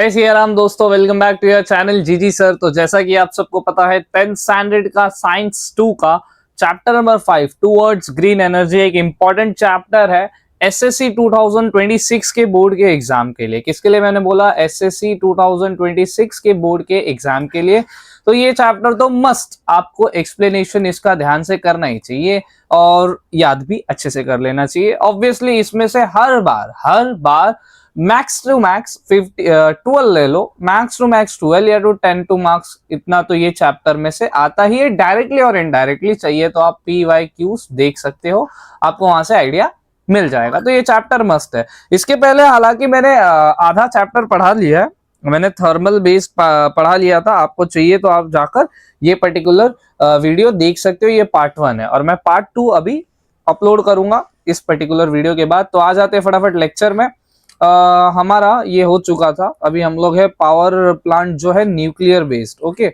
हे सियाराम दोस्तों, welcome back to your channel G G sir. तो जैसा कि आप सबको पता है 10th स्टैंडर्ड का साइंस 2 का chapter number 5 towards green energy एक इंपॉर्टेंट चैप्टर है एसएससी 2026 के बोर्ड के एग्जाम के लिए। किसके लिए मैंने बोला? एसएससी 2026 के बोर्ड के एग्जाम के लिए। तो ये चैप्टर तो मस्ट आपको एक्सप्लेनेशन इसका ध्यान से करना ही चाहिए और याद भी अच्छे से कर लेना चाहिए। ऑब्वियसली इसमें से हर बार मैक्स टू मैक्स 12 ले लो, मैक्स टू मैक्स 12 या टू 10 टू मार्क्स, इतना तो ये चैप्टर में से आता ही है डायरेक्टली और इनडायरेक्टली। चाहिए तो आप PYQs देख सकते हो, आपको वहां से आइडिया मिल जाएगा। तो ये चैप्टर मस्त है। इसके पहले हालांकि मैंने आधा चैप्टर पढ़ा लिया है, मैंने थर्मल बेस्ड पढ़ा लिया था। आपको चाहिए तो आप जाकर ये पर्टिकुलर वीडियो देख सकते हो। ये पार्ट 1 है और मैं पार्ट 2 अभी अपलोड करूंगा इस पर्टिकुलर वीडियो के बाद। तो आ जाते हैं फटाफट लेक्चर में। हमारा ये हो चुका था, अभी हम लोग है पावर प्लांट जो है न्यूक्लियर बेस्ड। ओके,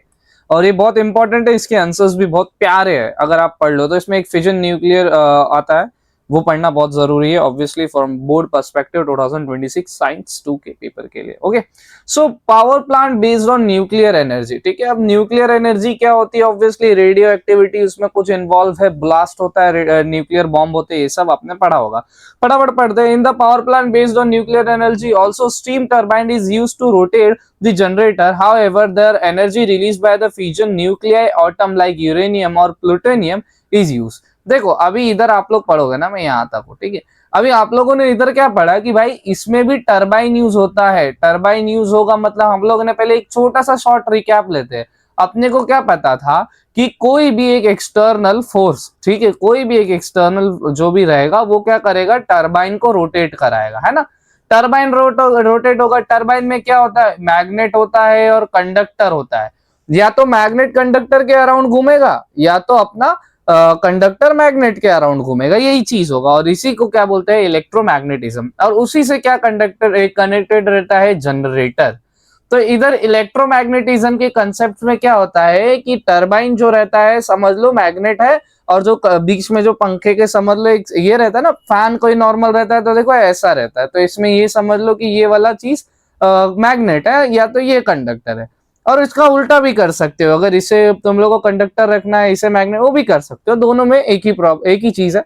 और ये बहुत इंपॉर्टेंट है, इसके आंसर्स भी बहुत प्यारे हैं। अगर आप पढ़ लो तो इसमें एक फिजन न्यूक्लियर आता है, वो पढ़ना बहुत जरूरी है obviously from board perspective 2026 science 2 के पेपर के लिए। Okay, so power plant based on nuclear energy. ठीक है, अब न्यूक्लियर एनर्जी क्या होती है? ऑब्वियसली रेडियो एक्टिविटी उसमें कुछ इन्वॉल्व है, ब्लास्ट होता है, न्यूक्लियर बॉम्ब होते हैं, ये सब आपने पढ़ा होगा। फटाफट पढ़ते हैं। In the power plant based on nuclear energy also steam turbine is used to rotate the generator. However, their energy released by the fission nuclei atom like uranium or plutonium is used. देखो अभी इधर आप लोग पढ़ोगे ना, मैं यहाँ तक हूँ, ठीक है। अभी आप लोगों ने इधर क्या पढ़ा कि भाई इसमें भी टर्बाइन यूज होता है। टर्बाइन यूज होगा मतलब हम लोगों ने पहले एक छोटा सा शॉर्ट रिकैप लेते हैं। अपने को क्या पता था कि कोई भी एक एक्सटर्नल फोर्स, ठीक है, कोई भी एक एक्सटर्नल जो भी रहेगा वो क्या करेगा? टर्बाइन को रोटेट कराएगा, है ना। टर्बाइन रोटेट होगा। टर्बाइन में क्या होता है? मैग्नेट होता है और कंडक्टर होता है। या तो मैग्नेट कंडक्टर के अराउंड घूमेगा या तो अपना कंडक्टर मैग्नेट के अराउंड घूमेगा, यही चीज होगा। और इसी को क्या बोलते हैं? इलेक्ट्रोमैग्नेटिज्म। और उसी से क्या कंडक्टर कनेक्टेड रहता है? जनरेटर। तो इधर इलेक्ट्रोमैग्नेटिज्म के कंसेप्ट में क्या होता है कि टर्बाइन जो रहता है समझ लो मैग्नेट है, और जो बीच में जो पंखे के समझ लो एक ये रहता है ना, फैन कोई नॉर्मल रहता है तो देखो ऐसा रहता है, तो इसमें ये समझ लो कि ये वाला चीज मैग्नेट है या तो ये कंडक्टर है। और इसका उल्टा भी कर सकते हो, अगर इसे तुम लोग को कंडक्टर रखना है, इसे मैग्नेट, वो भी कर सकते हो। दोनों में एक ही चीज है,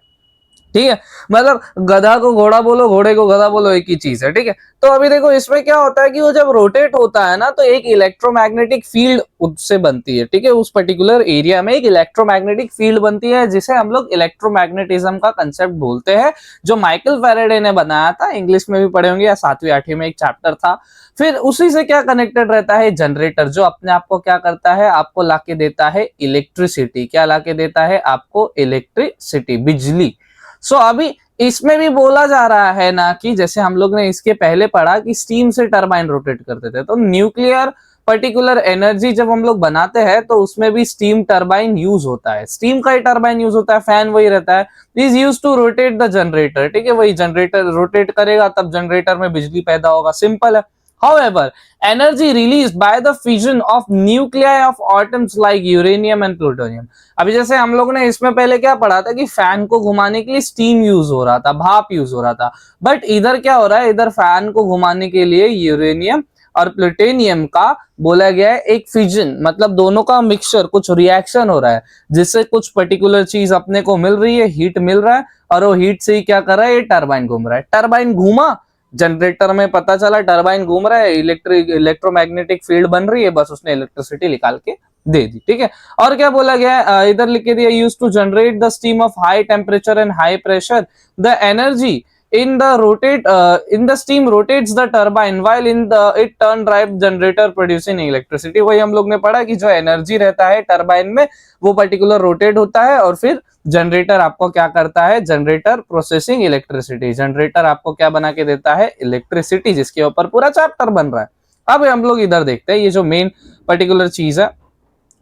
ठीक है। मतलब गधा को घोड़ा बोलो, घोड़े को गधा बोलो, एक ही चीज है, ठीक है। तो अभी देखो इसमें क्या होता है कि वो जब रोटेट होता है ना तो एक इलेक्ट्रोमैग्नेटिक फील्ड उससे बनती है, ठीक है। उस पर्टिकुलर एरिया में एक इलेक्ट्रोमैग्नेटिक फील्ड बनती है जिसे हम लोग इलेक्ट्रोमैग्नेटिज्म का कंसेप्ट बोलते हैं, जो माइकल फैराडे ने बनाया था। इंग्लिश में भी पढ़े होंगे या 7वीं 8वीं में एक चैप्टर था। फिर उसी से क्या कनेक्टेड रहता है? जनरेटर, जो अपने आप को क्या करता है? आपको लाके देता है इलेक्ट्रिसिटी। क्या लाके देता है आपको? इलेक्ट्रिसिटी, बिजली। सो अभी इसमें भी बोला जा रहा है ना कि जैसे हम लोग ने इसके पहले पढ़ा कि स्टीम से टरबाइन रोटेट करते थे, तो न्यूक्लियर पर्टिकुलर एनर्जी जब हम लोग बनाते हैं तो उसमें भी स्टीम टरबाइन यूज होता है। स्टीम का ही टरबाइन यूज होता है, फैन वही रहता है। Is use to rotate the generator, ठीक है। वही जनरेटर रोटेट करेगा तब जनरेटर में बिजली पैदा होगा, सिंपल है। However, energy released by the fission of nuclei of atoms like uranium and plutonium. अभी जैसे हम लोग ने इसमें पहले क्या पढ़ा था कि फैन को घुमाने के लिए स्टीम यूज हो रहा था, भाप यूज हो रहा था। बट इधर क्या हो रहा है? इधर फैन को घुमाने के लिए यूरेनियम और प्लूटोनियम का बोला गया है एक फिजन, मतलब दोनों का मिक्सचर, कुछ रिएक्शन हो रहा है जिससे कुछ पर्टिकुलर चीज अपने को मिल रही है, हीट मिल रहा है, और वो हीट से ही क्या कर रहा है? ये टरबाइन घूम रहा है। टरबाइन घूमा, जनरेटर में पता चला टरबाइन घूम रहा है, इलेक्ट्रोमैग्नेटिक फील्ड बन रही है, बस उसने इलेक्ट्रिसिटी निकाल के दे दी, ठीक है। और क्या बोला गया है? इधर लिख के दिया, use to generate the steam of high temperature and high pressure, the energy in the steam rotates the turbine while in the it turn drive generator producing electricity। वही हम लोग ने पढ़ा कि जो एनर्जी रहता है टरबाइन में वो पर्टिकुलर रोटेट होता है और फिर जनरेटर आपको क्या करता है? जनरेटर प्रोसेसिंग इलेक्ट्रिसिटी, जनरेटर आपको क्या बना के देता है? इलेक्ट्रिसिटी, जिसके ऊपर पूरा चैप्टर बन रहा है। अब हम लोग इधर देखते हैं ये जो मेन पर्टिकुलर चीज है,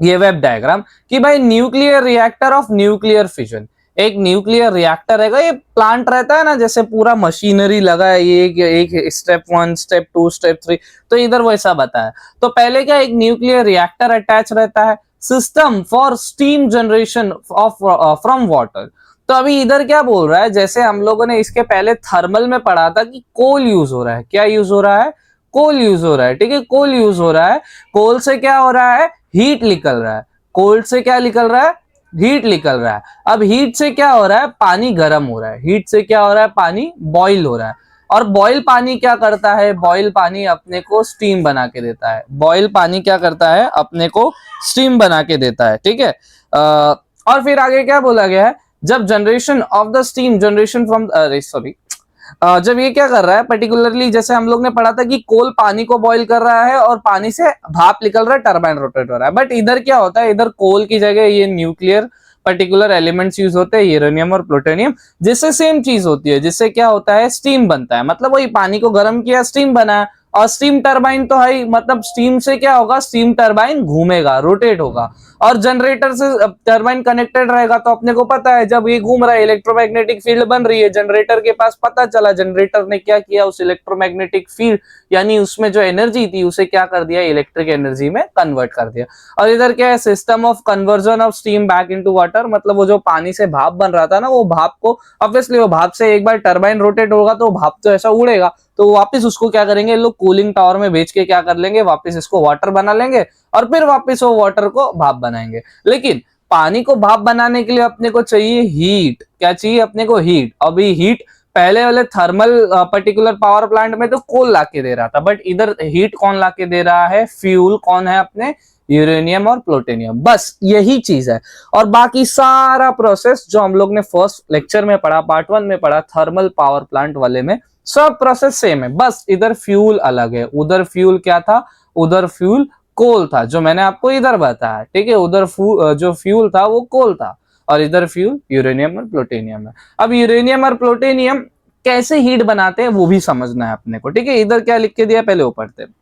ये वेब डायग्राम, कि भाई nuclear reactor of nuclear fission. एक न्यूक्लियर रिएक्टर है, ये प्लांट रहता है ना, जैसे पूरा मशीनरी लगा है, ये एक स्टेप 1 स्टेप 2 स्टेप 3, तो इधर वैसा बताया। तो पहले क्या, एक न्यूक्लियर रिएक्टर अटैच रहता है, system for steam generation of from water. तो अभी इधर क्या बोल रहा है? जैसे हम लोगों ने इसके पहले थर्मल में पढ़ा था कि कोल यूज हो रहा है। क्या यूज हो रहा है? कोल यूज हो रहा है, ठीक है, कोल यूज हो रहा है। कोल से क्या हो रहा है, हीट निकल रहा है। कोल से क्या निकल रहा है, हीट निकल रहा है। अब हीट से क्या हो रहा है, पानी गर्म हो रहा है। हीट से क्या हो रहा है, पानी बॉईल हो रहा है। और बॉईल पानी क्या करता है, बॉईल पानी अपने को स्टीम बना के देता है। बॉईल पानी क्या करता है, अपने को स्टीम बना के देता है, ठीक है। और फिर आगे क्या बोला गया है, जब generation of the steam, generation from, sorry, जब ये क्या कर रहा है पर्टिकुलरली, जैसे हम लोग ने पढ़ा था कि कोल पानी को बॉईल कर रहा है और पानी से भाप निकल रहा है, टरबाइन रोटेट हो रहा है। बट इधर क्या होता है, इधर कोल की जगह ये न्यूक्लियर पर्टिकुलर एलिमेंट्स यूज होते हैं, यूरेनियम और प्लूटोनियम, जिससे सेम चीज होती है, जिससे क्या होता है, स्टीम बनता है। मतलब वही पानी को गर्म किया, स्टीम बना। और स्टीम टरबाइन तो है, मतलब स्टीम से क्या होगा, स्टीम टरबाइन घूमेगा, रोटेट होगा। और जनरेटर से टरबाइन कनेक्टेड रहेगा, तो अपने को पता है जब ये घूम रहा है इलेक्ट्रोमैग्नेटिक फील्ड बन रही है। जनरेटर के पास पता चला, जनरेटर ने क्या किया, उस इलेक्ट्रोमैग्नेटिक फील्ड यानी उसमें जो एनर्जी थी उसे क्या कर दिया, इलेक्ट्रिक एनर्जी में कन्वर्ट कर दिया। और इधर क्या है, system of conversion of steam back into water, मतलब वो जो पानी से भाप बन रहा था ना, वो भाप को ऑब्वियसली, वो भाप से एक बार टरबाइन रोटेट होगा तो भाप तो ऐसा उड़ेगा, तो वापस उसको क्या करेंगे लोग, कूलिंग टावर में भेज के क्या कर लेंगे, वापस इसको वाटर बना लेंगे और फिर वापस वो वाटर को भाप बनाएंगे। लेकिन पानी को भाप बनाने के लिए अपने को चाहिए हीट। क्या चाहिए अपने को, हीट। अभी हीट पहले वाले थर्मल पर्टिकुलर पावर प्लांट में तो कोल लाके दे रहा था, बट इधर हीट कौन लाके दे रहा है, फ्यूल कौन है, अपने यूरेनियम और प्लूटोनियम। बस यही चीज है। और बाकी सारा प्रोसेस जो हम लोग ने फर्स्ट लेक्चर में पढ़ा, पार्ट 1 में पढ़ा, थर्मल पावर प्लांट वाले में, सब प्रोसेस सेम है। बस इधर फ्यूल अलग है। उधर फ्यूल क्या था, उधर फ्यूल कोल था, जो मैंने आपको इधर बताया, ठीक है। उधर जो फ्यूल था वो कोल था, और इधर फ्यूल यूरेनियम और प्लूटोनियम है। अब यूरेनियम और प्लूटोनियम कैसे हीट बनाते हैं वो भी समझना है अपने को, ठीक है। इधर क्या लिख के दिया, पहले वो पढ़ते हैं।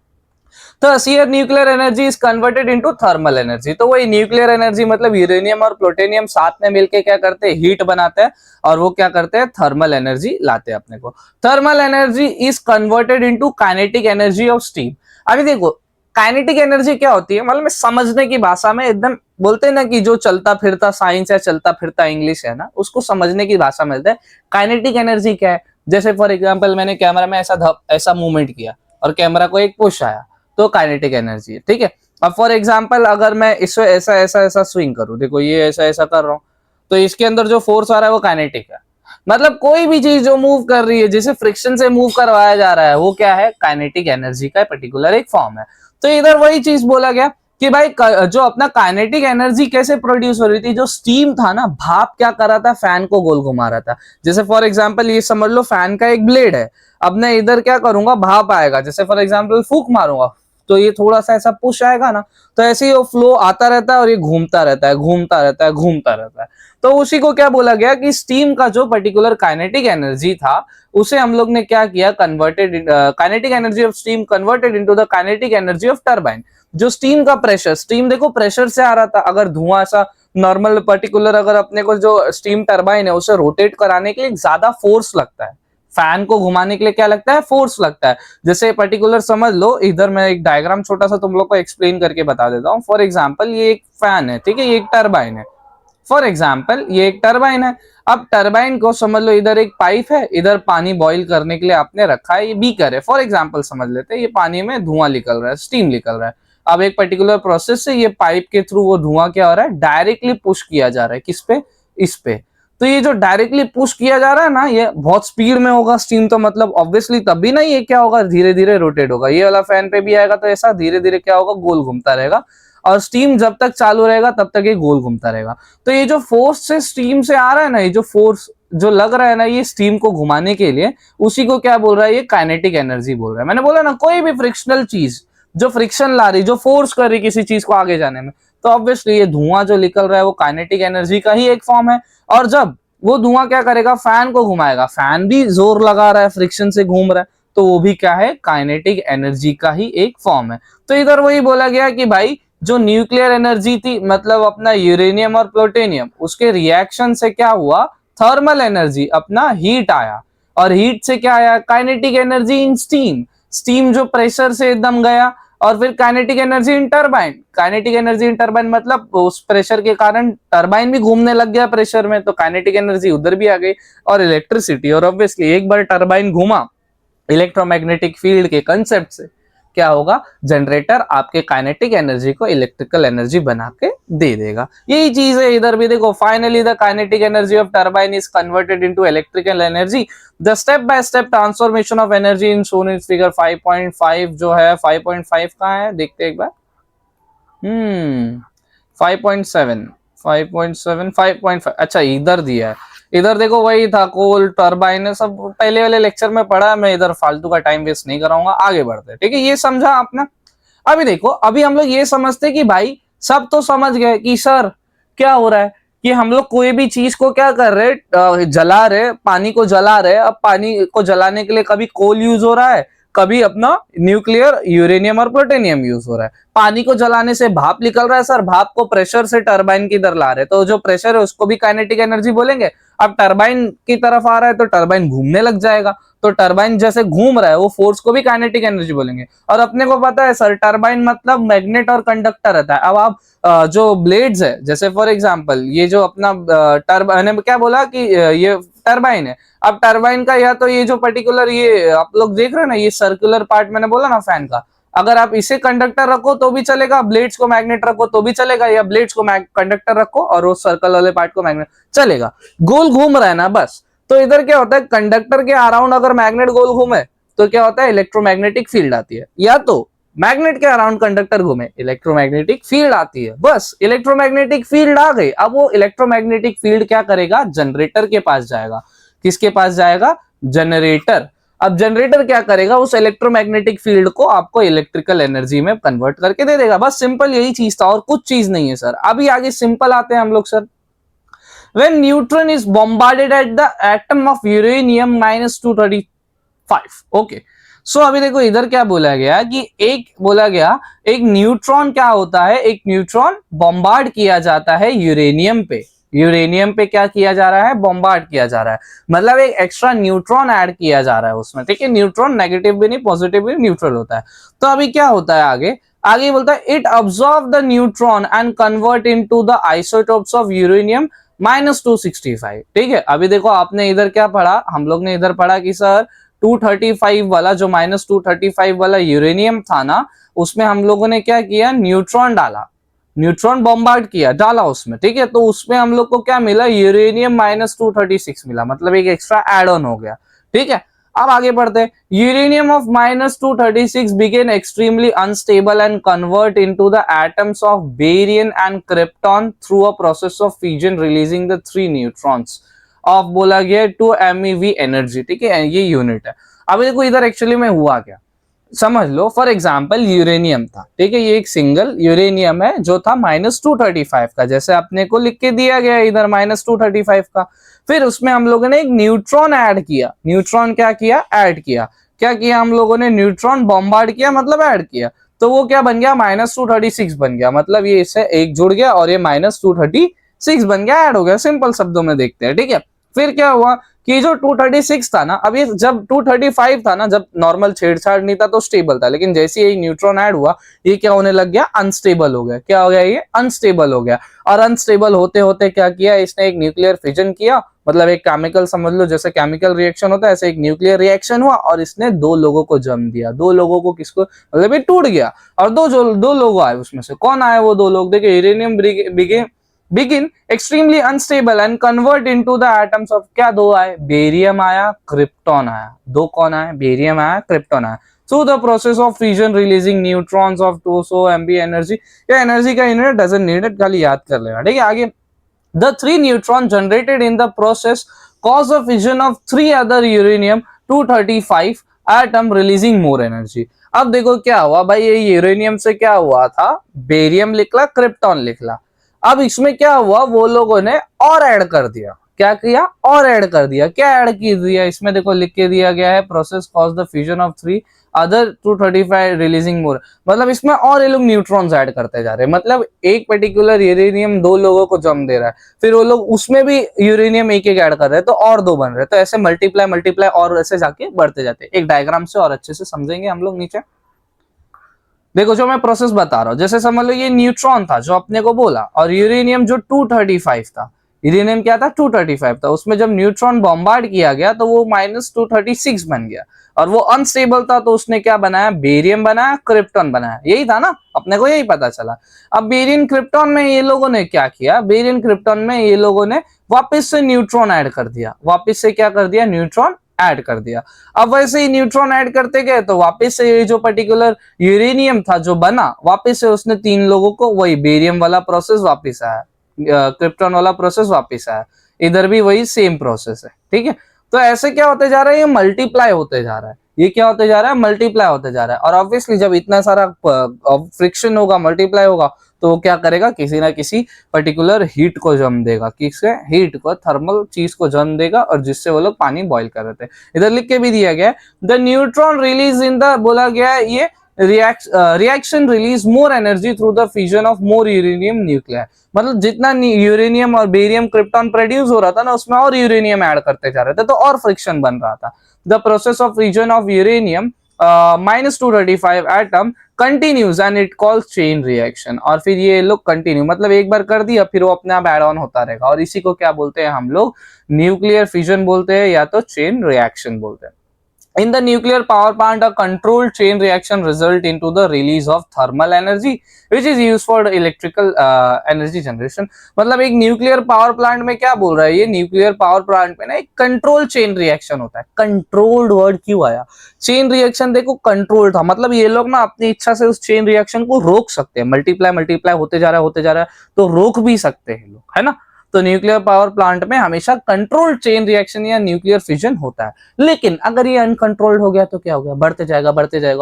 तो here nuclear energy is converted into thermal energy. तो वही न्यूक्लियर एनर्जी मतलब यूरेनियम और प्लूटोनियम साथ में मिलके क्या करते हैं, हीट बनाते हैं, और वो क्या करते हैं, थर्मल एनर्जी लाते हैं अपने को। Thermal energy is converted into kinetic energy of steam. अभी देखो काइनेटिक एनर्जी क्या होती है, मतलब समझने की भाषा में एकदम बोलते हैं ना, कि जो चलता फिरता साइंस है, चलता फिरता इंग्लिश है ना, उसको समझने की भाषा में काइनेटिक एनर्जी क्या है। जैसे फॉर एग्जांपल मैंने कैमरा में ऐसा मूवमेंट किया और कैमरा को एक पुश आया, तो काइनेटिक एनर्जी है, ठीक है। अब फॉर एग्जांपल अगर मैं इसको ऐसा ऐसा ऐसा स्विंग करूं, देखो ये ऐसा ऐसा कर रहा हूं, तो इसके अंदर जो फोर्स आ रहा है वो काइनेटिक है। मतलब कोई भी चीज जो मूव कर रही है, जिसे फ्रिक्शन से मूव करवाया जा रहा है, वो क्या है, काइनेटिक एनर्जी का पर्टिकुलर एक फॉर्म है। तो इधर वही चीज बोला गया कि भाई जो अपना काइनेटिक एनर्जी कैसे प्रोड्यूस हो रही थी, जो स्टीम था ना, भाप क्या कर रहा था, फैन को गोल घुमा रहा था। जैसे फॉर एग्जांपल ये समझ लो फैन का एक ब्लेड है। अब मैं इधर क्या करूंगा, भाप आएगा, जैसे फॉर एग्जांपल फूंक मारूंगा, तो ये थोड़ा सा ऐसा पुश आएगा ना, तो ऐसे ही वो फ्लो आता रहता है और ये घूमता रहता है, घूमता रहता है, घूमता रहता है। तो उसी को क्या बोला गया कि स्टीम का जो पर्टिकुलर काइनेटिक एनर्जी था, उसे हम लोग ने क्या किया, converted, kinetic energy of steam converted into the kinetic energy of turbine. जो स्टीम का प्रेशर, स्टीम देखो प्रेशर से आ रहा था, अगर धुआं ऐसा नॉर्मल पर्टिकुलर, अगर अपने को जो स्टीम टरबाइन है उसे रोटेट कराने के लिए ज्यादा फोर्स लगता है, फैन को घुमाने के लिए क्या लगता है, फोर्स लगता है। जैसे पर्टिकुलर समझ लो, इधर मैं एक डायग्राम छोटा सा तुम लोग को एक्सप्लेन करके बता देता हूँ। फॉर एग्जांपल ये एक फैन है, ठीक है, ये एक टरबाइन है। फॉर एग्जाम्पल ये एक टरबाइन है। अब टरबाइन को समझ लो, इधर एक पाइप है, इधर पानी बॉईल करने के लिए आपने रखा है, ये बीकर है। फॉर एग्जाम्पल समझ लेते हैं, ये पानी में धुआं निकल रहा है, स्टीम निकल रहा है। अब एक पर्टिकुलर प्रोसेस से ये पाइप के थ्रू वो धुआं क्या हो रहा है, डायरेक्टली पुश किया जा रहा है, किस पे, इस पे। तो ये जो डायरेक्टली पुश किया जा रहा है ना, ये बहुत स्पीड में होगा स्टीम, तो मतलब ऑब्वियसली तभी ना ये क्या होगा, धीरे धीरे रोटेट होगा। ये वाला फैन पे भी आएगा तो ऐसा धीरे धीरे क्या होगा, गोल घूमता रहेगा, और स्टीम जब तक चालू रहेगा तब तक ये गोल घूमता रहेगा। तो ये जो फोर्स से स्टीम से आ रहा है ना, ये जो फोर्स जो लग रहा है ना, ये स्टीम को घुमाने के लिए, उसी को क्या बोल रहा है, ये काइनेटिक एनर्जी बोल रहा है। मैंने बोला ना, कोई भी फ्रिक्शनल चीज जो फ्रिक्शन ला रही, जो फोर्स कर रही किसी चीज को आगे जाने में, तो ऑब्वियसली ये धुआं जो निकल रहा है वो काइनेटिक एनर्जी का ही एक फॉर्म है। और जब वो धुआं क्या करेगा, फैन को घुमाएगा, फैन भी जोर लगा रहा है, फ्रिक्शन से घूम रहा है, तो वो भी क्या है, काइनेटिक एनर्जी का ही एक फॉर्म है। तो इधर वही बोला गया कि भाई जो न्यूक्लियर एनर्जी थी, मतलब अपना यूरेनियम और प्लूटोनियम, उसके रिएक्शन से क्या हुआ, थर्मल एनर्जी, अपना हीट आया। और हीट से क्या आया, kinetic energy in steam, steam जो प्रेशर से एकदम गया। और फिर kinetic energy in turbine, kinetic energy in turbine मतलब उस प्रेशर के कारण टरबाइन भी घूमने लग गया प्रेशर में, तो काइनेटिक एनर्जी उधर भी आ गई। और इलेक्ट्रिसिटी, और ऑब्वियसली एक बार टरबाइन घूमा इलेक्ट्रोमैग्नेटिक फील्ड के कंसेप्ट से, क्या होगा, जनरेटर आपके काइनेटिक एनर्जी को इलेक्ट्रिकल एनर्जी बना के दे देगा। यही चीज है इधर भी, देखो finally the kinetic energy of turbine is converted into electrical energy. The step by step transformation of energy in shown in figure 5.5 जो है 5.5 कहां है देखते हैं एक बार। 5.7 5.7 5.5 अच्छा इधर दिया है, इधर देखो वही था कोल टरबाइन सब पहले वाले लेक्चर में पढ़ा है, मैं इधर फालतू का टाइम वेस्ट नहीं कराऊंगा, आगे बढ़ते हैं। ठीक है, ये समझा आपने। अभी देखो, अभी हम लोग ये समझते कि भाई सब तो समझ गए कि सर क्या हो रहा है कि हम लोग कोई भी चीज को क्या कर रहे, जला रहे, पानी को जला रहे। अब पानी को जलाने के लिए कभी कोल यूज हो रहा है, कभी अपना न्यूक्लियर यूरेनियम और प्लूटोनियम यूज हो रहा है। पानी को जलाने से भाप निकल रहा है सर, भाप को प्रेशर से टरबाइन की तरफ ला रहे हैं, तो जो प्रेशर है उसको भी काइनेटिक एनर्जी बोलेंगे। अब टरबाइन की तरफ आ रहा है तो टरबाइन घूमने लग जाएगा, तो टरबाइन जैसे घूम रहा है वो फोर्स को भी काइनेटिक एनर्जी बोलेंगे। और अपने को पता है सर टरबाइन मतलब मैग्नेट और कंडक्टर रहता है। अब आप जो ब्लेड्स है, जैसे फॉर एग्जांपल ये जो अपना टरबाइन क्या बोला कि ये टरबाइन है। अब टरबाइन का या तो ये जो पर्टिकुलर ये आप लोग देख रहे हैं ना, ये सर्कुलर पार्ट मैंने बोला ना फैन का, अगर आप इसे कंडक्टर रखो तो भी चलेगा, ब्लेड्स को मैग्नेट रखो तो भी चलेगा, या ब्लेड्स को कंडक्टर रखो और वो सर्कल वाले पार्ट को मैग्नेट, चलेगा। गोल घूम रहा है ना बस। तो इधर क्या होता है, कंडक्टर के अराउंड अगर मैग्नेट गोल घूमे तो क्या होता है, इलेक्ट्रोमैग्नेटिक फील्ड आती है, या तो मैग्नेट के अराउंड कंडक्टर घूमे इलेक्ट्रोमैग्नेटिक फील्ड आती है। बस इलेक्ट्रोमैग्नेटिक फील्ड आ गई। अब वो इलेक्ट्रोमैग्नेटिक फील्ड क्या करेगा, जनरेटर के पास जाएगा। किसके पास जाएगा, जनरेटर। अब जनरेटर क्या करेगा, उस इलेक्ट्रोमैग्नेटिक फील्ड को आपको इलेक्ट्रिकल एनर्जी में कन्वर्ट करके दे देगा। बस सिंपल यही चीज था और कुछ चीज नहीं है सर। अभी आगे सिंपल आते हैं हम लोग sir. When neutron is bombarded at the atom of uranium -235, okay. So अभी देखो इधर क्या बोला गया कि एक बोला गया एक न्यूट्रॉन क्या होता है, एक न्यूट्रॉन बॉम्बार्ड किया जाता है यूरेनियम पे। यूरेनियम पे क्या किया जा रहा है, बॉम्बार्ड किया जा रहा है, मतलब एक एक्स्ट्रा न्यूट्रॉन ऐड किया जा रहा है उसमें। ठीक है, न्यूट्रॉन नेगेटिव भी नहीं पॉजिटिव भी न्यूट्रल होता है। तो अभी क्या होता है आगे, आगे बोलता है it absorb the neutron and convert into the isotopes of uranium -265। ठीक है, अभी देखो आपने इधर क्या पढ़ा, हम लोग ने इधर पढ़ा कि सर 235 वाला जो -235 वाला यूरेनियम था ना, उसमें हम लोगों ने क्या किया, न्यूट्रॉन डाला, न्यूट्रॉन बॉम्बार्ड किया, डाला उसमें। ठीक है, तो उसमें हम लोग को क्या मिला, यूरेनियम -236 मिला, मतलब एक एक्स्ट्रा एड ऑन हो गया। ठीक है, अब आगे बढ़ते हैं। Uranium of -236 became extremely unstable and convert into the atoms of barium and krypton through a process of fusion releasing the 3 neutrons of बोला गया 2 MeV एनर्जी। ठीक है, ये यूनिट है। अब देखो इधर एक्चुअली में हुआ क्या, समझ लो। फॉर एग्जाम्पल यूरेनियम था, ठीक है, ये एक सिंगल यूरेनियम है जो था -235 का, जैसे अपने को लिख के दिया गया इधर -235 का। फिर उसमें हम लोगों ने एक न्यूट्रॉन ऐड किया। न्यूट्रॉन क्या किया, ऐड किया। क्या किया हम लोगों ने, न्यूट्रॉन बॉम्बार्ड किया, मतलब ऐड किया। तो वो क्या बन गया, -236 बन गया, मतलब ये इससे एक जुड़ गया और ये -236 बन गया, ऐड हो गया। सिंपल शब्दों में देखते हैं। ठीक है, फिर क्या हुआ कि जो 236 था ना, अब ये जब 235 था ना, जब नॉर्मल छेड़छाड़ नहीं था तो स्टेबल था, लेकिन जैसे ये न्यूट्रॉन ऐड हुआ ये क्या होने लग गया, अनस्टेबल हो गया। क्या हो गया, ये अनस्टेबल हो गया। और अनस्टेबल होते होते क्या किया, इसने एक न्यूक्लियर फिजन किया, मतलब एक केमिकल, समझ लो जैसे केमिकल रिएक्शन होता है ऐसे एक न्यूक्लियर रिएक्शन हुआ और इसने 2 लोगों को जन्म दिया। 2 लोगों को किसको, मतलब ये टूट गया और दो लोग आए उसमें से। कौन आए वो 2 लोग, देखिए uranium begin extremely unstable and convert into the atoms of, क्या 2 आए, बेरियम आया, क्रिप्टॉन आया। 2 कौन आए, बेरियम आया, क्रिप्टॉन आया। Through the process of fusion releasing neutrons of 200 MeV energy. या एनर्जी का यूनिट डजंट नीड इट, खाली याद कर लेना। ठीक है, आगे the 3 neutron generated in the process cause a fission of 3 other uranium 235 atom releasing more energy। अब देखो क्या हुआ भाई, ये यूरेनियम से क्या हुआ था, बेरियम निकला, क्रिप्टॉन निकला। अब इसमें क्या हुआ, वो लोगों ने और ऐड कर दिया। क्या किया, और ऐड कर दिया। क्या ऐड कर दिया, इसमें देखो लिख के दिया गया है process cause the fusion of 3 other 235 releasing more, मतलब इसमें और ये लोग न्यूट्रॉन्स ऐड करते जा रहे हैं। मतलब एक पर्टिकुलर यूरेनियम 2 लोगों को जन्म दे रहा है, फिर वो लोग उसमें भी यूरेनियम एक ऐड कर रहे हैं तो और 2 बन रहे हैं। तो ऐसे मल्टीप्लाई और ऐसे जाके बढ़ते जाते हैं। एक डायग्राम से और अच्छे से समझेंगे हम लोग नीचे। देखो जो मैं प्रोसेस बता रहा हूं, जैसे समझ लो ये न्यूट्रॉन था जो अपने को बोला, और यूरेनियम जो 235 था, यूरेनियम क्या था 235 था, उसमें जब न्यूट्रॉन बॉम्बार्ड किया गया तो वो -236 बन गया और वो अनस्टेबल था, तो उसने क्या बनाया, बेरियम बनाया, क्रिप्टॉन बनाया, यही था ना, अपने को यही पता चला। अब बेरियम क्रिप्टॉन में ये लोगों ने क्या किया, बेरियम क्रिप्टॉन में ये लोगों ने वापस से न्यूट्रॉन ऐड कर दिया, वापस से क्या कर दिया, न्यूट्रॉन ऐड कर दिया। अब वैसे ही न्यूट्रॉन ऐड करते गए तो वापस से ये जो पर्टिकुलर यूरेनियम था जो बना, वापस से उसने 3 लोगों को वही बेरियम वाला प्रोसेस वापस आया, क्रिप्टॉन वाला प्रोसेस वापस आया, इधर भी वही सेम प्रोसेस है, ठीक है। तो ऐसे क्या होते जा रहा है, ये मल्टीप्लाई होते जा रहा है, ये क्या होते जा रहा है, मल्टीप्लाई होते जा रहा है। और ऑब्वियसली जब इतना सारा फ्रिक्शन होगा, मल्टीप्लाई होगा, तो वो क्या करेगा, किसी ना किसी पर्टिकुलर हीट को जन्म देगा, किससे, हीट को, थर्मल चीज को जन्म देगा, और जिससे वो लोग पानी बॉईल कर रहे थे। इधर लिख के भी दिया गया है, the neutron release in the, बोला गया है ये reaction release more energy through the fusion of more uranium nuclear. मतलब जितना यूरेनियम और बेरियम क्रिप्टॉन प्रोड्यूस हो रहा था ना, उसमें और यूरेनियम ऐड करते जा रहे थे, तो और फ्रिक्शन बन रहा था। The process of fusion of uranium -235 atom continues and it calls chain reaction. और फिर ये लोग कंटिन्यू, मतलब एक बार कर दिया फिर वो अपने आप एड ऑन होता रहेगा, और इसी को क्या बोलते हैं हम लोग, न्यूक्लियर फ्यूजन बोलते हैं या तो चेन रिएक्शन बोलते हैं। In the nuclear power plant, a controlled chain reaction result into the release of thermal energy, which is used for electrical energy generation। मतलब एक न्यूक्लियर पावर प्लांट में क्या बोल रहा है, ये न्यूक्लियर पावर प्लांट में ना एक कंट्रोल चेन रिएक्शन होता है। कंट्रोल्ड वर्ड क्यों आया, चेन रिएक्शन देखो कंट्रोल था, मतलब ये लोग ना अपनी इच्छा से उस चेन रिएक्शन को रोक सकते हैं, मल्टीप्लाई मल्टीप्लाई होते जा रहा है तो रोक भी सकते हैं लोग, है ना। तो न्यूक्लियर पावर प्लांट में हमेशा कंट्रोल्ड चेन रिएक्शन या न्यूक्लियर फिजन होता है। लेकिन अगर ये अनकंट्रोल्ड हो गया तो क्या हो गया, बढ़ते जाएगा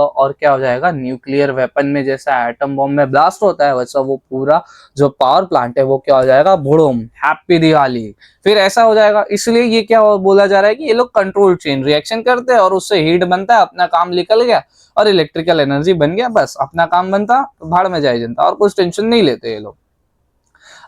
और क्या हो जाएगा, न्यूक्लियर वेपन में जैसा एटम बॉम्ब में ब्लास्ट होता है, वैसा वो पूरा जो पावर प्लांट है वो क्या हो जाएगा, बुड़ूम, हैप्पी दिवाली, फिर ऐसा हो जाएगा। इसलिए ये क्या बोला जा रहा है कि ये लोग कंट्रोल्ड चेन रिएक्शन करते हैं और उससे हीट बनता है, अपना काम निकल गया और इलेक्ट्रिकल एनर्जी बन गया, बस अपना काम बनता, भाड़ में जाए जनता, और कुछ टेंशन नहीं लेते ये लोग।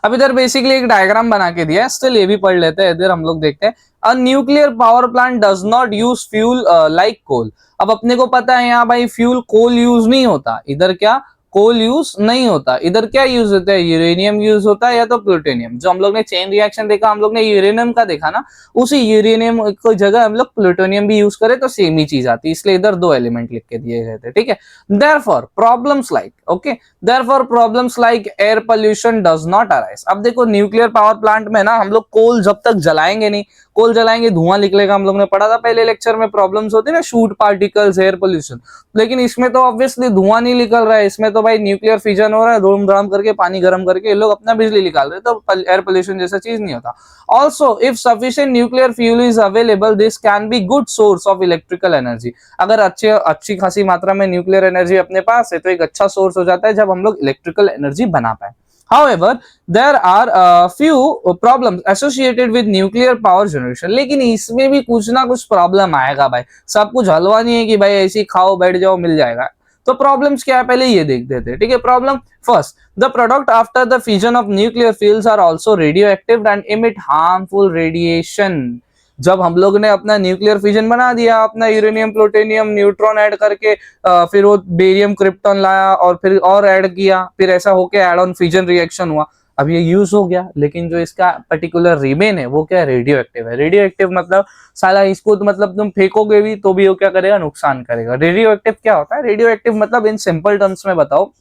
अब इधर बेसिकली एक डायग्राम बना के दिया है, स्टिल ये भी पढ़ लेते हैं, इधर हम लोग देखते हैं, a nuclear power plant does not use fuel like coal. अब अपने को पता है यहाँ भाई फ्यूल कोल यूज नहीं होता, इधर क्या कोल यूज नहीं होता, इधर क्या यूज होता है, यूरेनियम यूज होता है या तो प्लूटोनियम। जो हम लोग ने चेन रिएक्शन देखा, हम लोग ने यूरेनियम का देखा ना, उसी यूरेनियम को जगह हम लोग प्लूटोनियम भी यूज करें तो सेम ही चीज आती है, इसलिए इधर 2 एलिमेंट लिख के दिए गए थे, ठीक है। Therefore problems like, okay, therefore problems like air pollution does not arise. अब देखो न्यूक्लियर पावर प्लांट में ना हम लोग कोल जब तक जलाएंगे नहीं, कोल जलाएंगे धुआं निकलेगा, हम लोग ने पढ़ा था पहले लेक्चर में, प्रॉब्लम्स होती है ना, शूट पार्टिकल्स, एयर पोल्यूशन। लेकिन इसमें तो ऑब्वियसली धुआं नहीं निकल रहा है, इसमें तो भाई न्यूक्लियर फिजन हो रहा है, धूम करके पानी गर्म करके ये लोग अपना बिजली निकाल रहे हैं, तो एयर पोल्यूशन जैसा चीज नहीं होता। Also if sufficient nuclear fuel is available, this can be good source of electrical energy. अगर अच्छी खासी मात्रा में न्यूक्लियर एनर्जी अपने पास है तो एक अच्छा सोर्स हो जाता है जब हम लोग इलेक्ट्रिकल एनर्जी बना पाए। However, there are a few problems associated with nuclear power generation। लेकिन इसमें भी कुछ ना कुछ प्रॉब्लम आएगा भाई, सब कुछ हलवा नहीं है कि भाई ऐसे ही खाओ बैठ जाओ मिल जाएगा। तो प्रॉब्लम्स क्या है पहले ये देख देते हैं, ठीक है। Problem first, the product after the fusion of nuclear fuels are also radioactive and emit harmful radiation. जब हम लोग ने अपना न्यूक्लियर फिजन बना दिया, अपना यूरेनियम प्लूटोनियम न्यूट्रॉन ऐड करके फिर वो बेरियम क्रिप्टॉन लाया और फिर और ऐड किया, फिर ऐसा होके ऐड ऑन फिजन रिएक्शन हुआ, अब ये यूज हो गया, लेकिन जो इसका पर्टिकुलर रिमेन है वो क्या है, रेडियो एक्टिव है। रेडियो एक्टिव मतलब साला इसको तो मतलब तुम फेंकोगे भी तो भी वो क्या करेगा, नुकसान करेगा। रेडियो एक्टिव क्या होता है, रेडियो एक्टिव मतलब इन सिंपल टर्म्स में बताओ,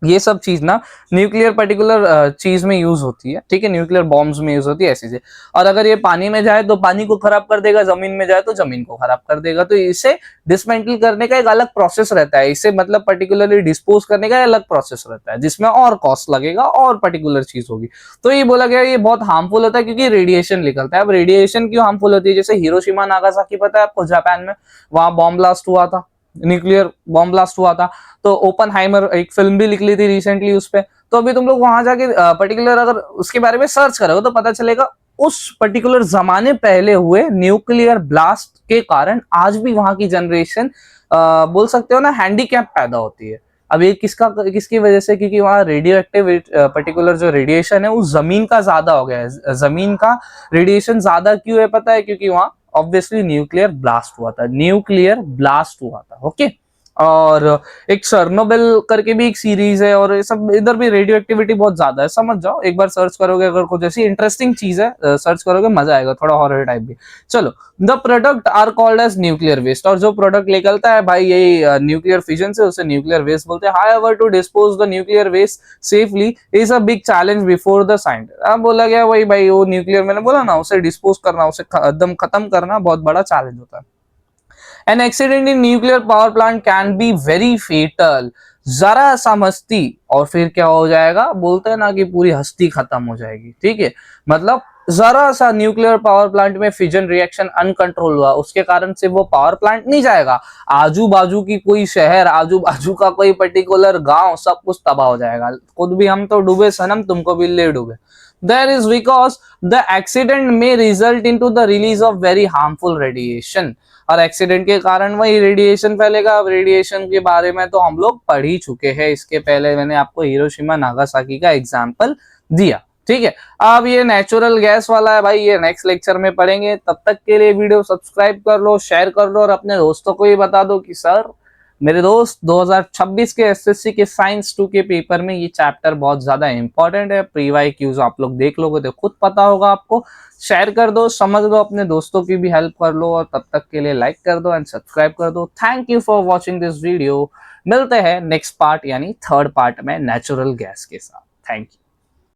ये सब चीज ना न्यूक्लियर पर्टिकुलर चीज में यूज होती है, ठीक है, न्यूक्लियर बॉम्ब्स में यूज होती है ऐसी चीज। और अगर ये पानी में जाए तो पानी को खराब कर देगा, जमीन में जाए तो जमीन को खराब कर देगा। तो इसे डिसमेंटल करने का एक अलग प्रोसेस रहता है, इसे मतलब पर्टिकुलरली डिस्पोज करने का अलग प्रोसेस रहता है, जिसमें और कॉस्ट लगेगा और पर्टिकुलर चीज होगी। तो ये बोला गया ये बहुत हार्मफुल होता है क्योंकि रेडिएशन निकलता है। अब रेडिएशन क्यों हार्मफुल होती है, जैसे हिरोशिमा नागासाकी पता है आपको, जापान में, वहां बॉम्ब ब्लास्ट हुआ था, न्यूक्लियर बॉम्ब ब्लास्ट हुआ था, तो ओपनहाइमर एक फिल्म भी निकली थी रिसेंटली उस पे। तो अभी तुम लोग वहां जाके पर्टिकुलर अगर उसके बारे में सर्च करोगे तो पता चलेगा उस पर्टिकुलर जमाने पहले हुए न्यूक्लियर ब्लास्ट के कारण आज भी वहां की जनरेशन बोल सकते हो ना हैंडीकैप पैदा होती है। अब ये किसकी वजह से, क्योंकि वहां रेडियो एक्टिव पर्टिकुलर जो रेडिएशन है उस जमीन का ज्यादा हो गया है। जमीन का रेडिएशन ज्यादा क्यों है पता है, क्योंकि वहां ऑब्वियसली न्यूक्लियर ब्लास्ट हुआ था, न्यूक्लियर ब्लास्ट हुआ था, ओके। और एक सर्नोबेल करके भी एक सीरीज है, और ये सब इधर भी रेडियो एक्टिविटी बहुत ज्यादा है, समझ जाओ। एक बार सर्च करोगे, अगर कुछ ऐसी इंटरेस्टिंग चीज है सर्च करोगे, मजा आएगा, थोड़ा हॉरर टाइप भी। चलो, the product are called as nuclear waste, और जो प्रोडक्ट निकलता है भाई यही न्यूक्लियर फिजन से, उसे न्यूक्लियर वेस्ट बोलते हैं। However to dispose the nuclear waste safely is a big challenge before the scientist. अब बोला गया वही भाई, वो न्यूक्लियर, मैंने बोला ना, उसे डिस्पोज करना, उसे एकदम खत्म करना बहुत बड़ा चैलेंज होता है। An accident in nuclear power plant can be very fatal. जरा सा मस्ती और फिर क्या हो जाएगा, बोलते हैं ना कि पूरी हस्ती खत्म हो जाएगी, ठीक है। मतलब जरा सा न्यूक्लियर पावर प्लांट में फिजन रिएक्शन अनकंट्रोल हुआ, उसके कारण से वो पावर प्लांट नहीं जाएगा, आजू बाजू की कोई शहर, आजू बाजू का कोई पर्टिकुलर गांव, सब कुछ तबाह हो जाएगा। खुद भी हम तो डूबे सनम, तुमको भी ले डूबे। There is because the accident may result into the release of very harmful radiation, और एक्सीडेंट के कारण वही रेडिएशन फैलेगा। अब रेडिएशन के बारे में तो हम लोग पढ़ ही चुके हैं, इसके पहले मैंने आपको हिरोशिमा नागासाकी का एग्जांपल दिया, ठीक है। अब ये नेचुरल गैस वाला है भाई, ये नेक्स्ट लेक्चर में पढ़ेंगे। तब तक के लिए वीडियो सब्सक्राइब कर लो, शेयर कर लो, और अपने दोस्तों को भी बता दो कि सर मेरे दोस्त 2026 के एसएससी के साइंस 2 के पेपर में ये चैप्टर बहुत ज्यादा इंपॉर्टेंट है। प्री वाई क्यूज आप लोग देख लोगे तो खुद पता होगा आपको। शेयर कर दो, समझ दो, अपने दोस्तों की भी हेल्प कर लो, और तब तक के लिए लाइक कर दो एंड सब्सक्राइब कर दो। Thank you for watching this video. मिलते हैं नेक्स्ट पार्ट यानी थर्ड पार्ट में नेचुरल गैस के साथ। Thank you.